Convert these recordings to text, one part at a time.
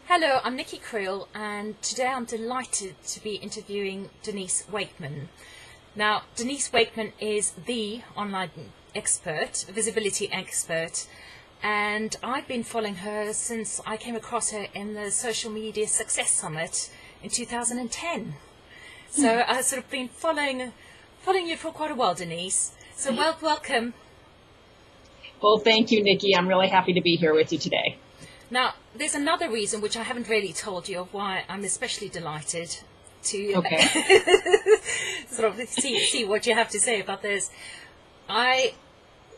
Hello, I'm Nicky Kriel, and today I'm delighted to be interviewing Denise Wakeman. Now, Denise Wakeman is the online expert, visibility expert, and I've been following her since I came across her in the Social Media Success Summit in 2010. So I've sort of been following you for quite a while, Denise. So welcome. Well, thank you, Nikki. I'm really happy to be here with you today. Now, there's another reason which I haven't really told you of why I'm especially delighted to sort of see what you have to say about this. I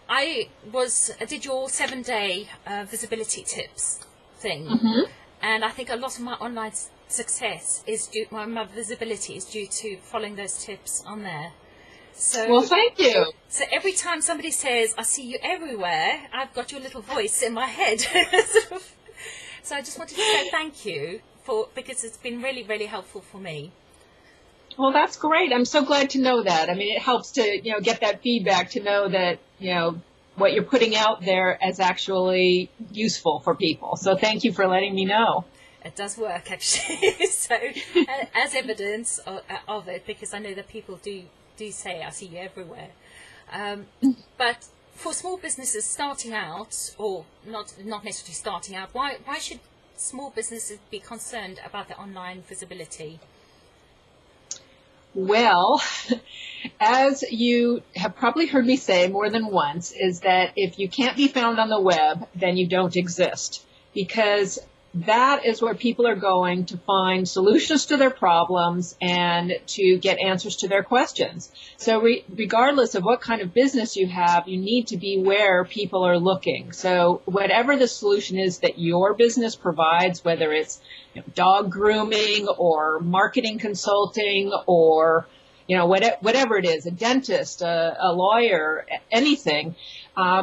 did your 7-day visibility tips thing, and I think a lot of my online success is due, my visibility is due to following those tips on there. So, well, thank you. So every time somebody says, I see you everywhere, I've got your little voice in my head. So I just wanted to say thank you because it's been really, really helpful for me. Well, that's great. I'm so glad to know that. I mean, it helps to, get that feedback to know that, what you're putting out there is actually useful for people. So thank you for letting me know. It does work, actually. So as evidence of it, because I know that people do say, I see you everywhere. But for small businesses starting out, or not necessarily starting out, why should small businesses be concerned about their online visibility? Well, as you have probably heard me say more than once, is that if you can't be found on the web, then you don't exist. Because that is where people are going to find solutions to their problems and to get answers to their questions. So regardless of what kind of business you have, you need to be where people are looking. So whatever the solution is that your business provides, whether it's dog grooming or marketing consulting or whatever it is, a dentist, a lawyer, anything,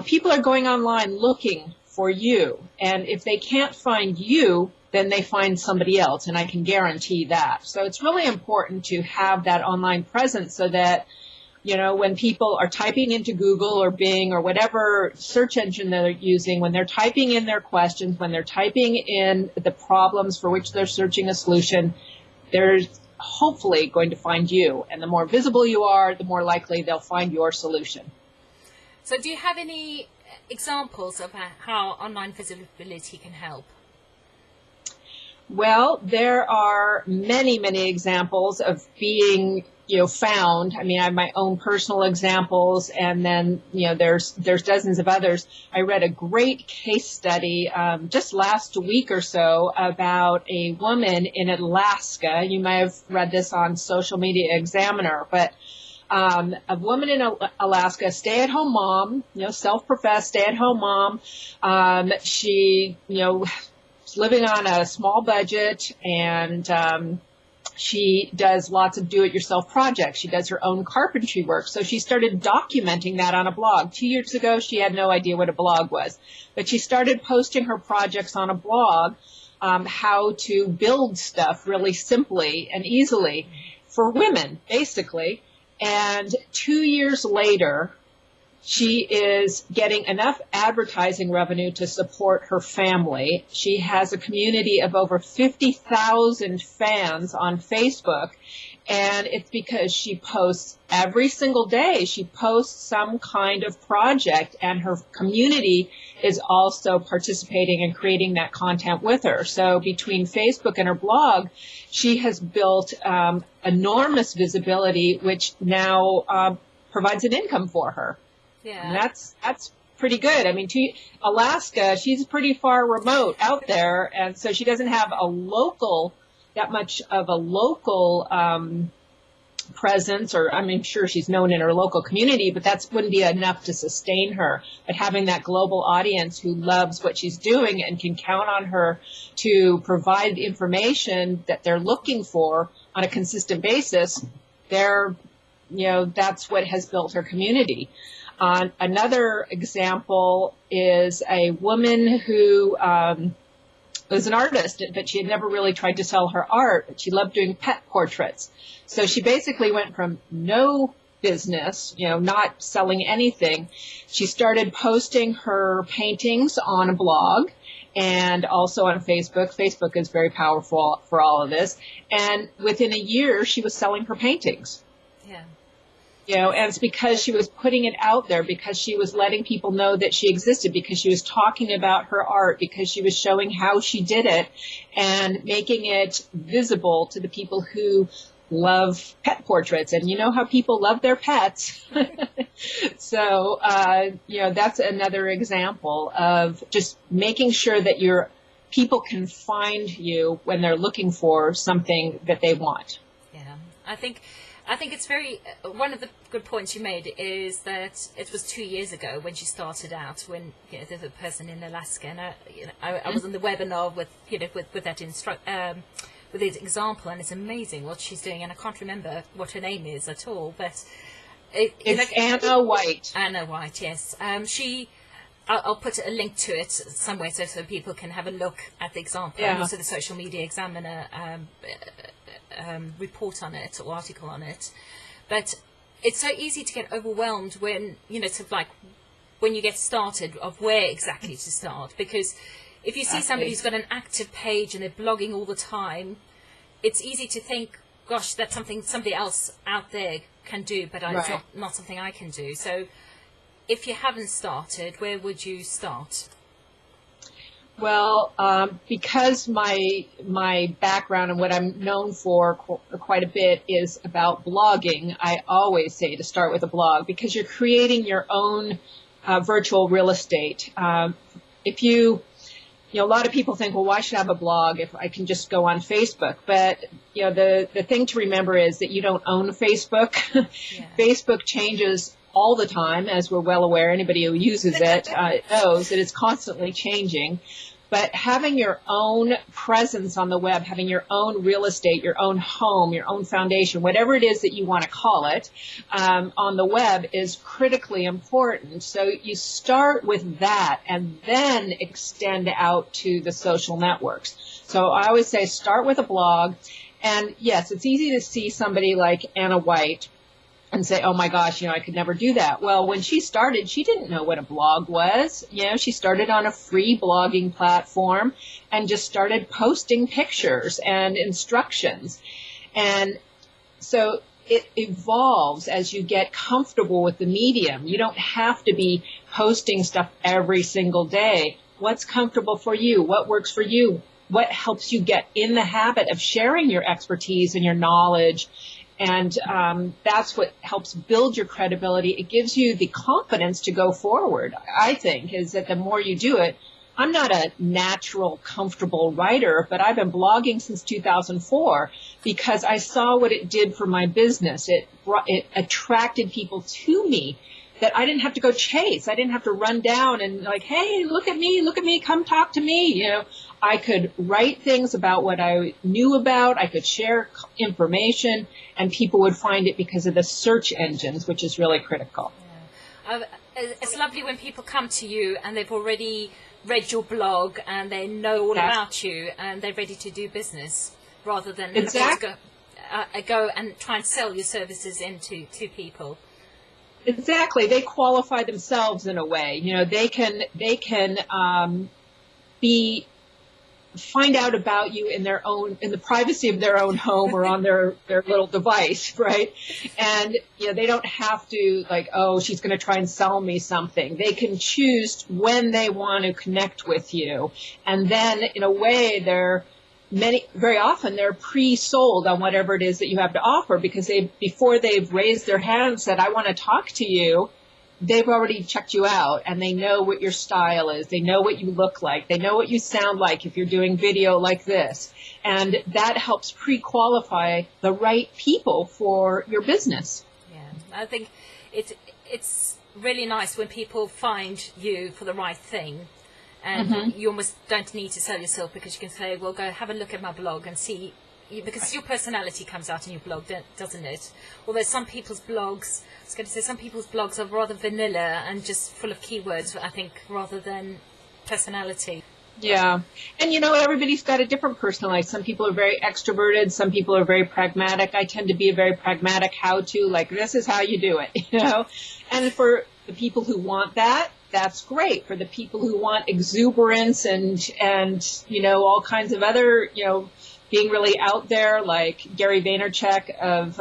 people are going online looking for you. And if they can't find you, then they find somebody else, and I can guarantee that. So it's really important to have that online presence so that, when people are typing into Google or Bing or whatever search engine they're using, when they're typing in their questions, when they're typing in the problems for which they're searching a solution, they're hopefully going to find you. And the more visible you are, the more likely they'll find your solution. So do you have any examples of how online visibility can help? Well, there are many, many examples of being, found. I mean, I have my own personal examples, and then, there's dozens of others. I read a great case study just last week or so about a woman in Alaska. You may have read this on Social Media Examiner, but a woman in Alaska, stay-at-home mom, self-professed stay-at-home mom. She, is living on a small budget, and she does lots of do-it-yourself projects. She does her own carpentry work. So she started documenting that on a blog. 2 years ago, she had no idea what a blog was, but she started posting her projects on a blog, how to build stuff really simply and easily for women, basically. And 2 years later, she is getting enough advertising revenue to support her family. She has a community of over 50,000 fans on Facebook, and it's because she posts every single day. She posts some kind of project, and her community is also participating and creating that content with her. So between Facebook and her blog, she has built enormous visibility, which now provides an income for her. Yeah, and that's pretty good. I mean, Alaska, she's pretty far remote out there, and so she doesn't have that much of a local presence, or I'm sure she's known in her local community, but that wouldn't be enough to sustain her. But having that global audience who loves what she's doing and can count on her to provide information that they're looking for on a consistent basis, that's what has built her community. Another example is a woman who was an artist, but she had never really tried to sell her art. She loved doing pet portraits. So she basically went from no business, not selling anything. She started posting her paintings on a blog, and also on Facebook. Facebook is very powerful for all of this. And within a year, she was selling her paintings. Yeah. And it's because she was putting it out there, because she was letting people know that she existed, because she was talking about her art, because she was showing how she did it and making it visible to the people who love pet portraits. And you know how people love their pets. So, that's another example of just making sure that your people can find you when they're looking for something that they want. Yeah, I think it's very, one of the good points you made is that it was 2 years ago when she started out, when there's a person in Alaska, and I was on the webinar with that with his example, and it's amazing what she's doing, and I can't remember what her name is at all, but it's Anna White. Anna White, yes. I'll put a link to it somewhere so people can have a look at the example, and also the Social Media Examiner report on it or article on it. But it's so easy to get overwhelmed when when you get started of where exactly to start, because if you see somebody who's got an active page and they're blogging all the time, it's easy to think, gosh, that's something somebody else out there can do, but it's not something I can do. So if you haven't started, where would you start? Well, because my background and what I'm known for quite a bit is about blogging, I always say to start with a blog, because you're creating your own virtual real estate. A lot of people think, well, why should I have a blog if I can just go on Facebook? But, the thing to remember is that you don't own Facebook. Yeah. Facebook changes all the time, as we're well aware. Anybody who uses it knows that it's constantly changing. But having your own presence on the web, having your own real estate, your own home, your own foundation, whatever it is that you want to call it, on the web is critically important. So you start with that and then extend out to the social networks. So I always say start with a blog. And yes, it's easy to see somebody like Anna White and say, oh my gosh, I could never do that. Well, when she started, she didn't know what a blog was. She started on a free blogging platform and just started posting pictures and instructions. And so it evolves as you get comfortable with the medium. You don't have to be posting stuff every single day. What's comfortable for you? What works for you? What helps you get in the habit of sharing your expertise and your knowledge? And that's what helps build your credibility. It gives you the confidence to go forward, I think, is that the more you do it. I'm not a natural, comfortable writer, but I've been blogging since 2004 because I saw what it did for my business. It attracted people to me that I didn't have to go chase. I didn't have to run down and like, hey, look at me, come talk to me. I could write things about what I knew about. I could share information, and people would find it because of the search engines, which is really critical. Yeah. It's lovely when people come to you and they've already read your blog and they know all about you and they're ready to do business, rather than go and try and sell your services into people. Exactly. They qualify themselves in a way. They can find out about you in the privacy of their own home or on their little device, right? And they don't have to like, oh, she's going to try and sell me something. They can choose when they want to connect with you, and then in a way very often they're pre-sold on whatever it is that you have to offer, because before they've raised their hand and said, I want to talk to you, they've already checked you out and they know what your style is. They know what you look like. They know what you sound like if you're doing video like this. And that helps pre-qualify the right people for your business. Yeah, I think it's really nice when people find you for the right thing. And you almost don't need to sell yourself, because you can say, well, go have a look at my blog and see, because your personality comes out in your blog, doesn't it? Although some people's blogs are rather vanilla and just full of keywords, I think, rather than personality. Yeah. And, everybody's got a different personality. Some people are very extroverted. Some people are very pragmatic. I tend to be a very pragmatic how-to, like, this is how you do it, And for the people who want that, that's great for the people who want exuberance and all kinds of other, being really out there, like Gary Vaynerchuk of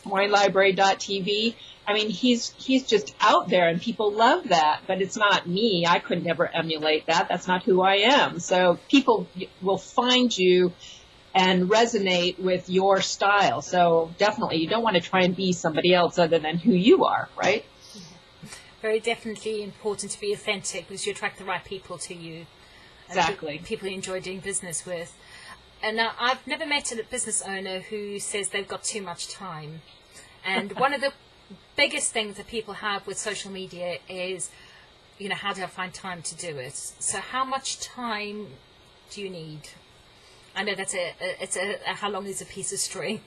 WineLibrary.tv. I mean, he's just out there, and people love that, but it's not me. I could never emulate that. That's not who I am. So people will find you and resonate with your style. So definitely, you don't want to try and be somebody else other than who you are, right? Very definitely important to be authentic, because you attract the right people to you. Exactly. People you enjoy doing business with. And now, I've never met a business owner who says they've got too much time. And one of the biggest things that people have with social media is, how do I find time to do it? So how much time do you need? I know that's it's a how long is a piece of string,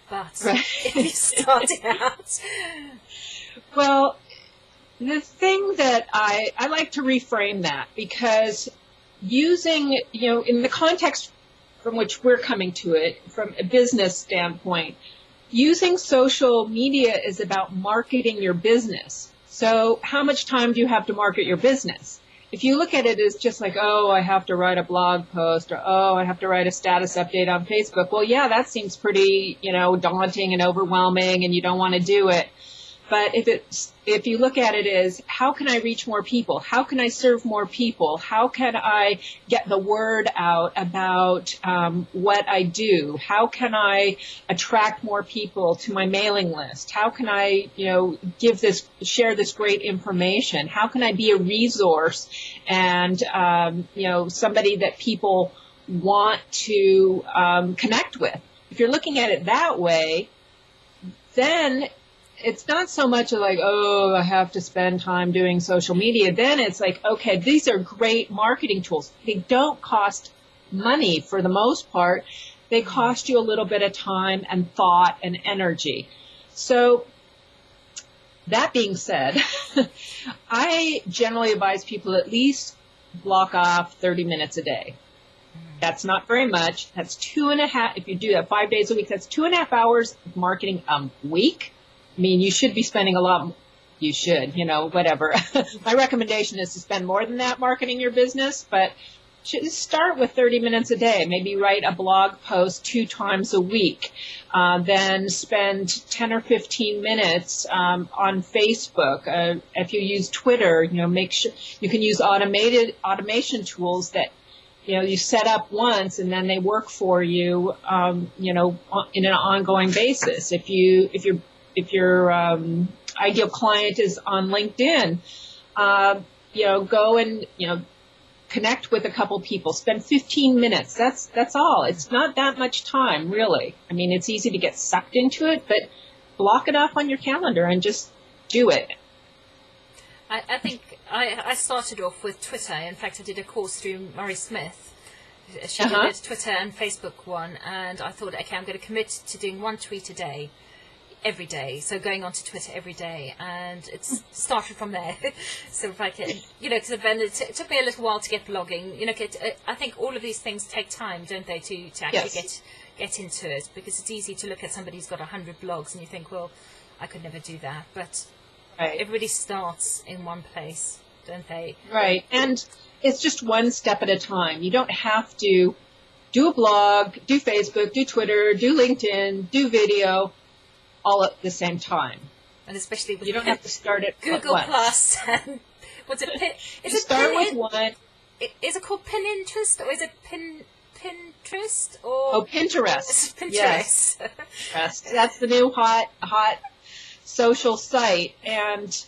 but right. If you're starting out. Well, the thing that I like to reframe that, because using, in the context from which we're coming to it, from a business standpoint, using social media is about marketing your business. So how much time do you have to market your business? If you look at it as just like, oh, I have to write a blog post, or, oh, I have to write a status update on Facebook. Well, yeah, that seems pretty, daunting and overwhelming, and you don't want to do it. But if you look at it as, how can I reach more people? How can I serve more people? How can I get the word out about what I do? How can I attract more people to my mailing list? How can I, share this great information? How can I be a resource and, somebody that people want to connect with? If you're looking at it that way, then it's not so much like, oh, I have to spend time doing social media. Then it's like, okay, these are great marketing tools. They don't cost money for the most part. They cost you a little bit of time and thought and energy. So that being said, I generally advise people at least block off 30 minutes a day. That's not very much. That's 2.5. If you do that 5 days a week, that's 2.5 hours of marketing a week. I mean, you should be spending a lot. You should, whatever. My recommendation is to spend more than that marketing your business, but just start with 30 minutes a day. Maybe write a blog post 2 times a week. Then spend 10 or 15 minutes on Facebook. If you use Twitter, make sure you can use automation tools that you set up once and then they work for you, in an ongoing basis. If your ideal client is on LinkedIn, go and, connect with a couple people. Spend 15 minutes. That's all. It's not that much time, really. I mean, it's easy to get sucked into it, but block it off on your calendar and just do it. I think I started off with Twitter. In fact, I did a course through Murray Smith. She did a Twitter and Facebook one, and I thought, okay, I'm going to commit to doing 1 tweet a day. Every day, so going on to Twitter every day, and it's started from there. So if I can, because it took me a little while to get blogging. I think all of these things take time, don't they, to actually get into it, because it's easy to look at somebody who's got 100 blogs and you think, well, I could never do that, but everybody starts in one place, don't they? Right, and it's just one step at a time. You don't have to do a blog, do Facebook, do Twitter, do LinkedIn, do video, all at the same time. And especially with you don't have to start at Google Plus. And what's it? Start with one. Is it called Pinterest or is it Pinterest or Pinterest? Pinterest. Yes. Pinterest. That's the new hot social site, and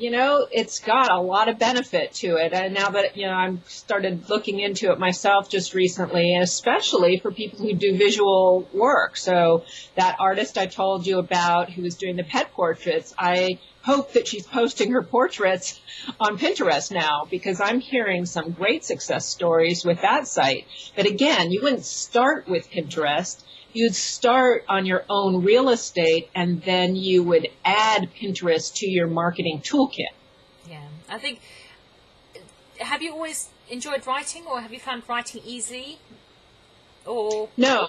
it's got a lot of benefit to it. And now that, I'm started looking into it myself just recently, and especially for people who do visual work. So that artist I told you about who was doing the pet portraits, I hope that she's posting her portraits on Pinterest now, because I'm hearing some great success stories with that site. But again, you wouldn't start with Pinterest. You'd start on your own real estate, and then you would add Pinterest to your marketing toolkit. Yeah, I think, have you always enjoyed writing, or have you found writing easy? Or No,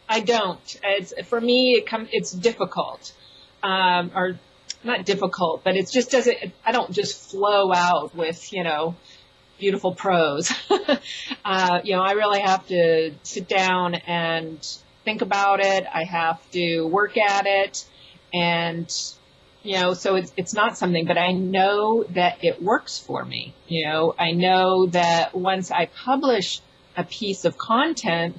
I don't. For me, it's difficult. not difficult, but it just doesn't, I don't just flow out with, beautiful prose. I really have to sit down and think about it. I have to work at it. And, so it's not something, but I know that it works for me. I know that once I publish a piece of content,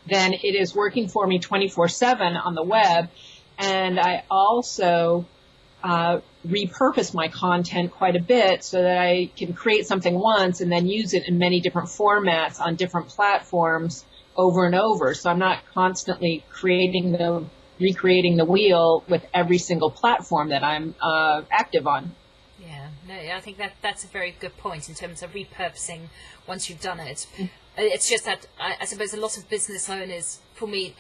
then it is working for me 24/7 on the web. And I also repurpose my content quite a bit so that I can create something once and then use it in many different formats on different platforms over and over. So I'm not constantly recreating the wheel with every single platform that I'm active on. Yeah, no, I think that's a very good point in terms of repurposing once you've done it. It's just that I suppose a lot of business owners, for me,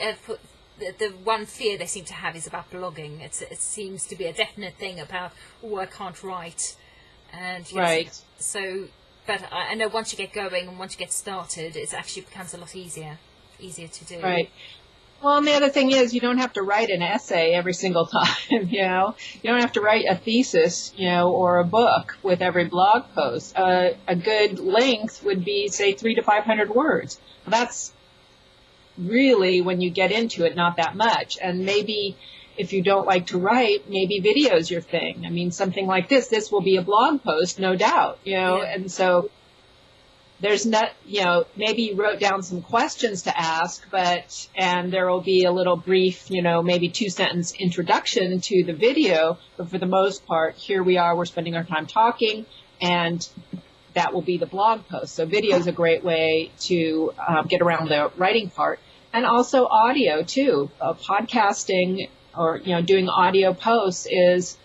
the one fear they seem to have is about blogging. It seems to be a definite thing about, I can't write. And right. So, but I know once you get going and once you get started, it actually becomes a lot easier to do. Right. Well, and the other thing is you don't have to write an essay every single time, You don't have to write a thesis, or a book with every blog post. A good length would be, say, 300 to 500 words. Well, that's really, when you get into it, not that much. And maybe if you don't like to write, maybe video is your thing. I mean, something like this will be a blog post, no doubt, Yeah. And so there's not, maybe you wrote down some questions to ask, and there will be a little brief, maybe 2-sentence introduction to the video. But for the most part, here we are, we're spending our time talking, and that will be the blog post. So video is a great way to get around the writing part. And also audio too. Podcasting or, doing audio posts is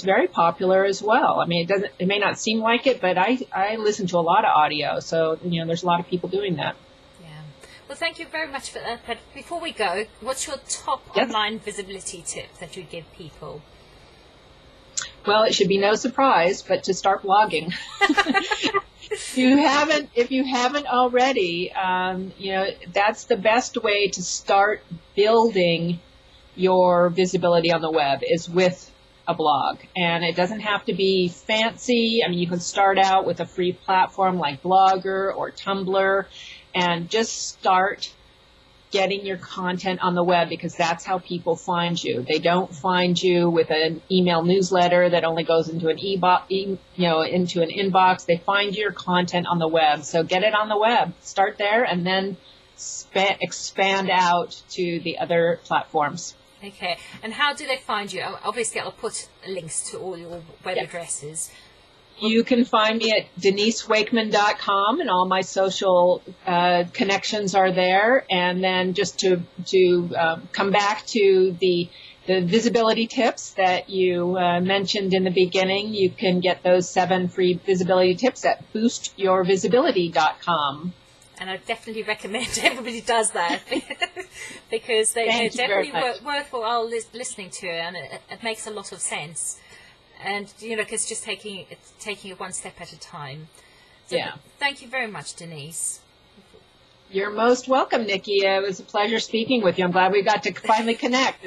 very popular as well. I mean, it may not seem like it, but I listen to a lot of audio. So, there's a lot of people doing that. Yeah. Well, thank you very much for that. But before we go, what's your top Yes. online visibility tip that you'd give people? Well, it should be no surprise, but to start blogging. If you haven't already, that's the best way to start building your visibility on the web is with a blog. And it doesn't have to be fancy. I mean, you can start out with a free platform like Blogger or Tumblr and just start getting your content on the web, because that's how people find you. They don't find you with an email newsletter that only goes into an into an inbox. They find your content on the web. So get it on the web. Start there and then expand out to the other platforms. Okay. And how do they find you? Obviously, I'll put links to all your web addresses. You can find me at denisewakeman.com, and all my social connections are there. And then just to come back to the visibility tips that you mentioned in the beginning, you can get those 7 free visibility tips at boostyourvisibility.com. And I definitely recommend everybody does that because they're definitely worthwhile listening to, and it makes a lot of sense. And, because just taking it one step at a time. So yeah. Thank you very much, Denise. You're most welcome, Nikki. It was a pleasure speaking with you. I'm glad we got to finally connect.